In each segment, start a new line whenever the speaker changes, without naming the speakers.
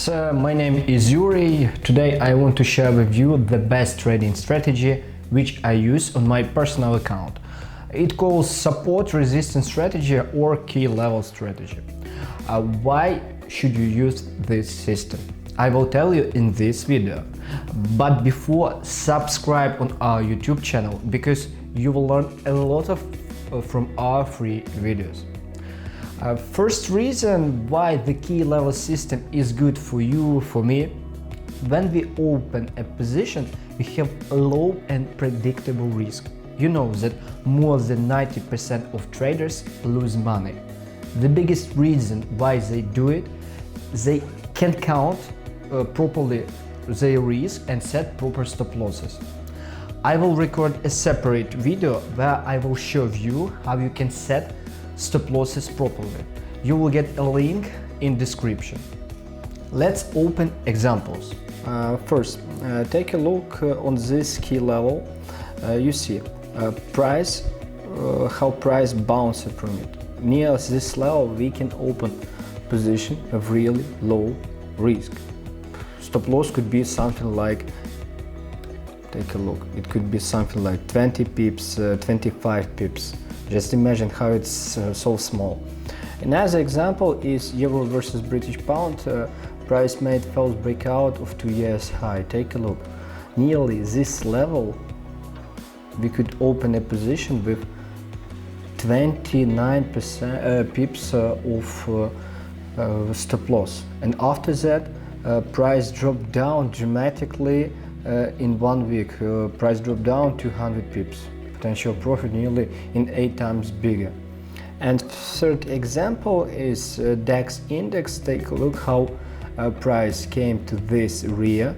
friends, my name is Yuri. Today I want to share with you the best trading strategy which I use on my personal account. It calls support resistance strategy or key level strategy. Why should you use this system? I will tell you in this video. But before, subscribe on our YouTube channel because you will learn a lot from our free videos. First reason why the key level system is good for you, for me, when we open a position, we have a low and predictable risk. You know that more than 90% of traders lose money. The biggest reason why they do it, they can count properly their risk and set proper stop losses. I will record a separate video where I will show you how you can set stop losses properly. You will get a link in description. Let's open examples. First, take a look on this key level. You see price, how price bounces from it. Near this level we can open position of really low risk. Stop loss could be something like, take a look, it could be something like 20 pips, 25 pips. Just imagine how it's so small. Another example is Euro versus British Pound. Price made false breakout of 2 years high. Take a look. Nearly this level we could open a position with 29% pips of stop loss. And after that price dropped down dramatically in 1 week. Price dropped down 200 pips. Potential profit nearly in 8 times bigger. And third example is DAX index. Take a look how price came to this area,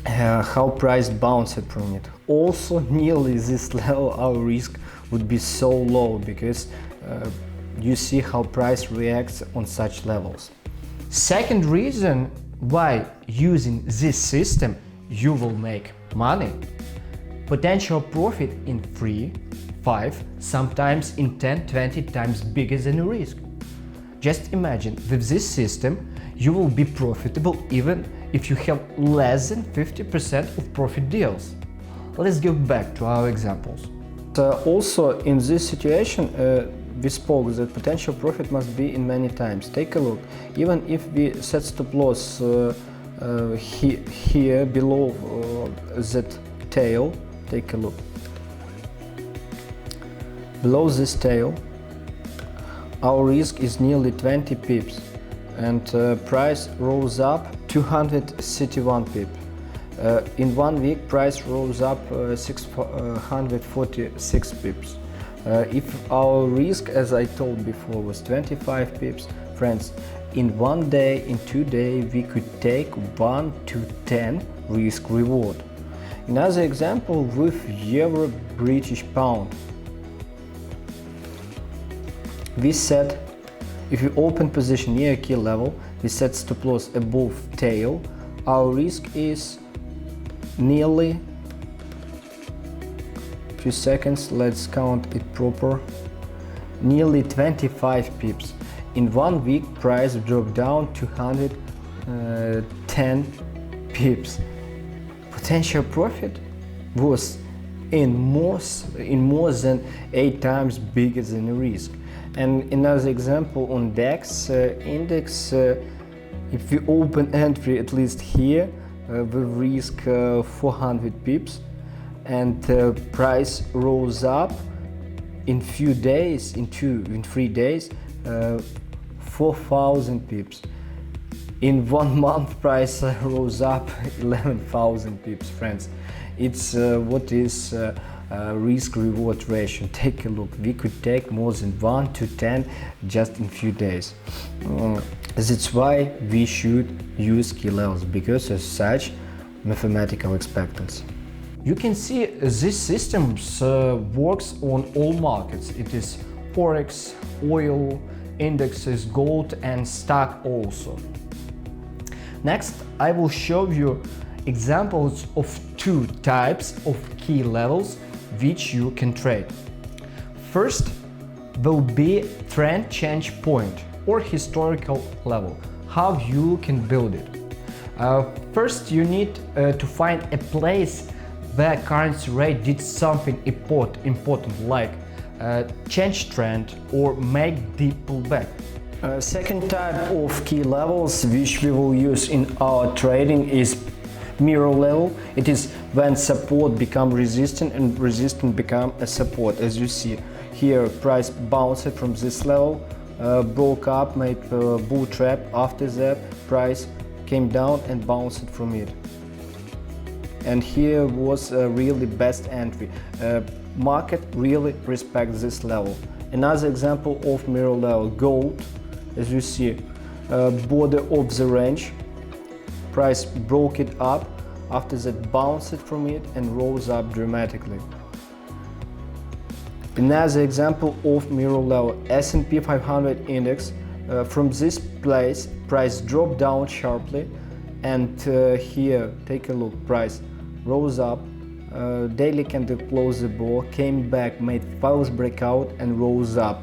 how price bounced from it. Also nearly this level our risk would be so low because you see how price reacts on such levels. Second reason why using this system you will make money. Potential profit in 3, 5, sometimes in 10, 20 times bigger than the risk. Just imagine, with this system you will be profitable even if you have less than 50% of profit deals. Let's go back to our examples. Also in this situation we spoke that potential profit must be in many times. Take a look, even if we set stop loss here below that tail. Take a look. Below this tail, our risk is nearly 20 pips, and price rose up 231 pips. In 1 week, price rose up 646 pips. If our risk, as I told before, was 25 pips, friends, in 1 day, in 2 days, we could take 1 to 10 risk reward. Another example with Euro British Pound. We set, if you open position near key level, we set stop loss above tail. Our risk is nearly, few seconds, let's count it proper, nearly 25 pips. In 1 week, price dropped down to 110 pips. Potential profit was in more than 8 times bigger than the risk. And another example on DAX index, if we open entry at least here, we risk 400 pips, and price rose up in few days, in 3 days, 4,000 pips. In 1 month, price rose up 11,000 pips, friends. It's what is risk-reward ratio. Take a look. We could take more than 1 to 10 just in few days. That's why we should use key levels, because as such, mathematical expectancy. You can see this system works on all markets. It is Forex, oil, indexes, gold and stock also. Next, I will show you examples of 2 types of key levels which you can trade. First will be trend change point or historical level. how you can build it. First, you need to find a place where currency rate did something important like change trend or make deep pullback. Second type of key levels which we will use in our trading is mirror level. It is when support become resistant and resistance become a support. As you see here, price bounced from this level, broke up, made a bull trap. After that, price came down and bounced from it. And here was a really best entry. Market really respects this level. Another example of mirror level, gold. As you see, border of the range, price broke it up, after that bounced from it and rose up dramatically. Another example of mirror level, S&P 500 index, from this place price dropped down sharply, and here take a look, price rose up, daily candle closed the ball, came back, made false breakout and rose up.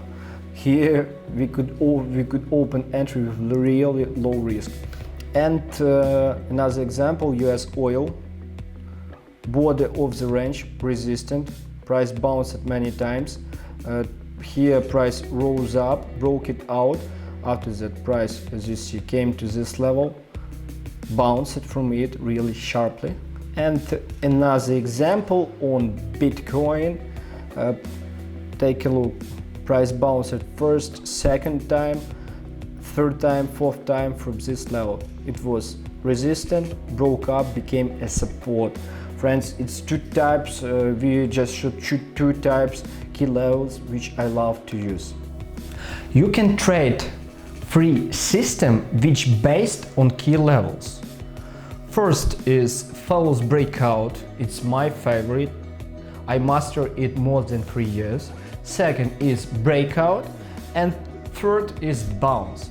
Here we could open entry with really low risk. And another example, US oil, border of the range, resistant, price bounced many times. Here price rose up, broke it out. After that, price, as you see, came to this level, bounced from it really sharply. And another example on Bitcoin, take a look. Price bounced first, second time, third time, fourth time from this level. It was resistant, broke up, became a support. Friends, it's two types, we just should choose two types key levels which I love to use. You can trade three system which based on key levels. First is false breakout, it's my favorite. I mastered it more than 3 years. Second is breakout, and third is bounce.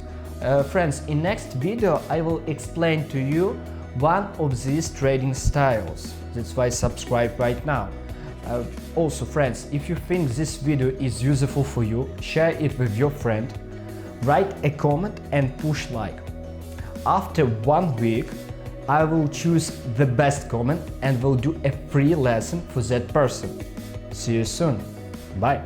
Friends, in next video I will explain to you one of these trading styles. That's why subscribe right now. Also friends, if you think this video is useful for you, share it with your friend, write a comment and push like. After 1 week I will choose the best comment and will do a free lesson for that person. See you soon. Bye.